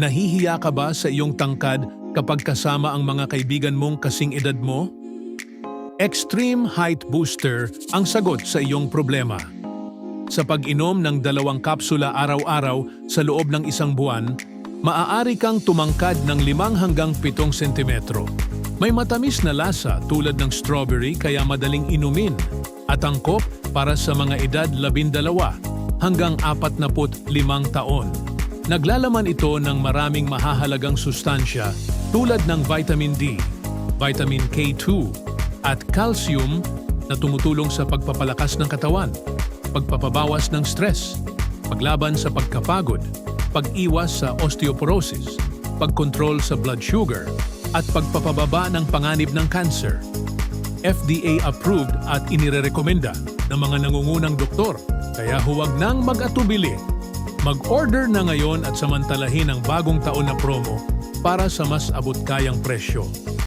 Nahihiya ka ba sa iyong tangkad kapag kasama ang mga kaibigan mong kasing edad mo? Extreme Height Booster ang sagot sa iyong problema. Sa pag-inom ng 2 kapsula araw-araw sa loob ng 1 buwan, maaari kang tumangkad ng 5 hanggang 7 sentimetro. May matamis na lasa tulad ng strawberry kaya madaling inumin at angkop para sa mga edad 12 hanggang 45 taon. Naglalaman ito ng maraming mahahalagang sustansya tulad ng vitamin D, vitamin K2 at calcium na tumutulong sa pagpapalakas ng katawan, pagpapabawas ng stress, paglaban sa pagkapagod, pag-iwas sa osteoporosis, pagkontrol sa blood sugar, at pagpapababa ng panganib ng cancer. FDA approved at inirerekomenda ng mga nangungunang doktor, kaya huwag nang mag-atubili. Mag-order na ngayon at samantalahin ang bagong taon na promo para sa mas abot-kayang presyo.